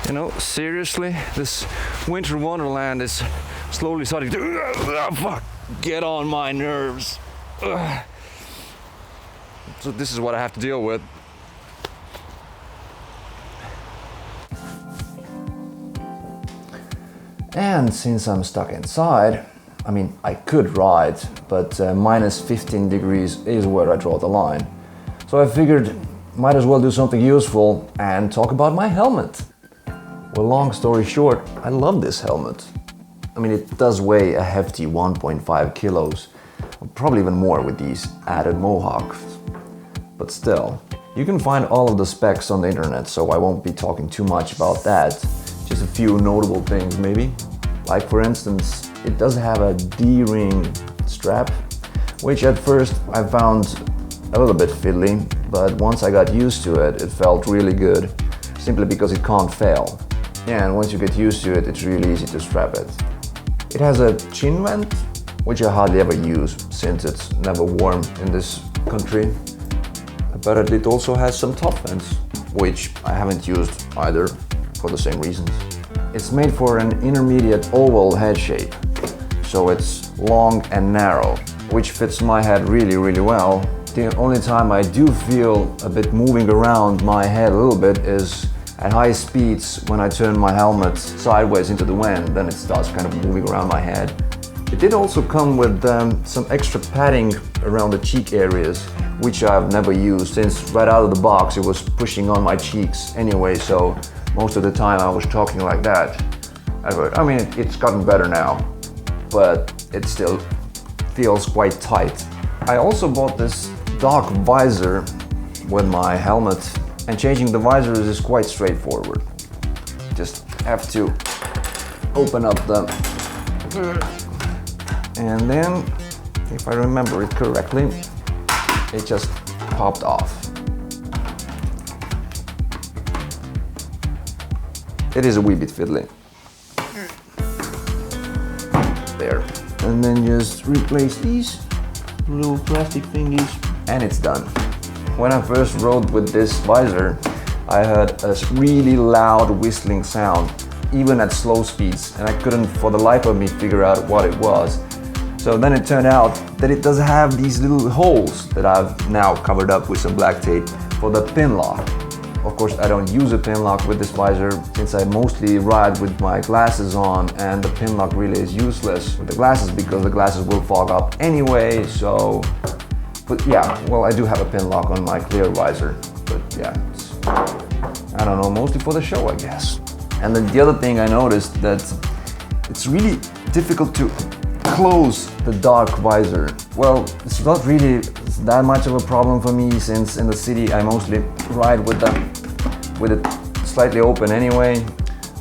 You know, seriously, this winter wonderland is slowly starting to get on my nerves. So this is what I have to deal with. And since I'm stuck inside, I mean, I could ride, but minus 15 degrees is where I draw the line. So I figured might as well do something useful and talk about my helmet. Well, long story short, I love this helmet. I mean, it does weigh a hefty 1.5 kilos, probably even more with these added mohawks. But still, you can find all of the specs on the internet, so I won't be talking too much about that. Just a few notable things maybe. Like for instance, it does have a D-ring strap, which at first I found a little bit fiddly, but once I got used to it, it felt really good, simply because it can't fail. Yeah, and once you get used to it, it's really easy to strap it. It has a chin vent, which I hardly ever use since it's never warm in this country. But it also has some top vents, which I haven't used either for the same reasons. It's made for an intermediate oval head shape, so it's long and narrow, which fits my head really, really well. The only time I do feel a bit moving around my head a little bit is at high speeds when I turn my helmet sideways into the wind, then it starts kind of moving around my head. It did also come with some extra padding around the cheek areas, which I've never used since right out of the box it was pushing on my cheeks anyway, so most of the time I was talking like that. I mean, it's gotten better now, but it still feels quite tight. I also bought this dark visor with my helmet, and changing the visors is quite straightforward. Just have to open up the... and then, if I remember it correctly, it just popped off. It is a wee bit fiddly. There. And then just replace these little plastic thingies, and it's done. When I first rode with this visor, I heard a really loud whistling sound, even at slow speeds, and I couldn't for the life of me figure out what it was. So then it turned out that it does have these little holes that I've now covered up with some black tape for the pin lock. Of course, I don't use a pin lock with this visor since I mostly ride with my glasses on, and the pin lock really is useless with the glasses because the glasses will fog up anyway, so... But yeah, well, I do have a pin lock on my clear visor, but yeah, it's, I don't know, mostly for the show, I guess. And then the other thing I noticed that it's really difficult to close the dark visor. Well, it's not really that much of a problem for me since in the city I mostly ride with it slightly open anyway.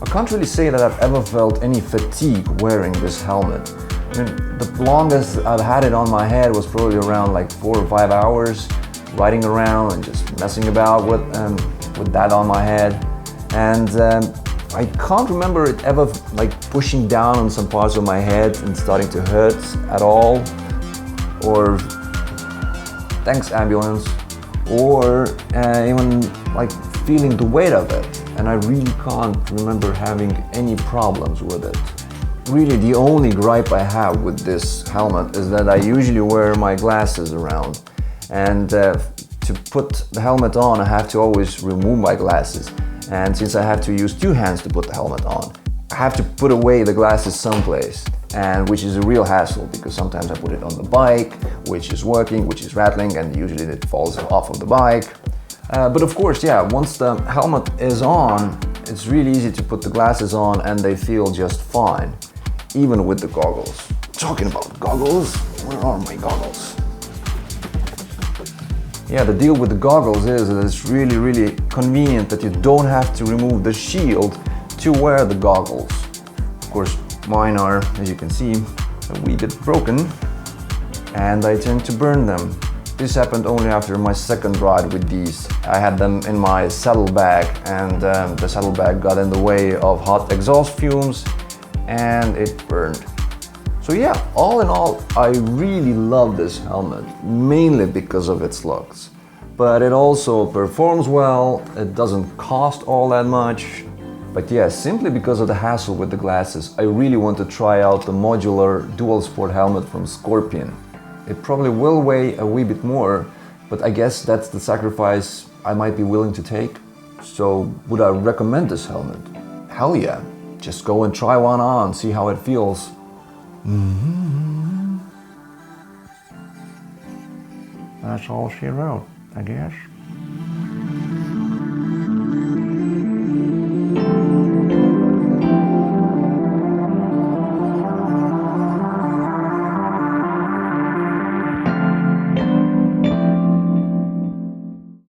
I can't really say that I've ever felt any fatigue wearing this helmet. I mean, the longest I've had it on my head was probably around like 4 or 5 hours, riding around and just messing about with that on my head. And I can't remember it ever like pushing down on some parts of my head and starting to hurt at all, or thanks ambulance, or even like feeling the weight of it. And I really can't remember having any problems with it. Really, the only gripe I have with this helmet is that I usually wear my glasses around, and to put the helmet on I have to always remove my glasses, and since I have to use 2 hands to put the helmet on, I have to put away the glasses someplace, and which is a real hassle because sometimes I put it on the bike, which is working, which is rattling, and usually it falls off of the bike. But of course, yeah, once the helmet is on, it's really easy to put the glasses on and they feel just fine. Even with the goggles. Talking about goggles, where are my goggles? Yeah, the deal with the goggles is that it's really, really convenient that you don't have to remove the shield to wear the goggles. Of course, mine are, as you can see, a wee bit broken, and I tend to burn them. This happened only after my second ride with these. I had them in my saddlebag, and the saddlebag got in the way of hot exhaust fumes, and it burned. So yeah, all in all, I really love this helmet, mainly because of its looks. But it also performs well, it doesn't cost all that much, But yeah, simply because of the hassle with the glasses, I really want to try out the modular dual sport helmet from Scorpion. It probably will weigh a wee bit more, but I guess that's the sacrifice I might be willing to take. So would I recommend this helmet? Hell yeah, just go and try one on, see how it feels. That's all she wrote, I guess.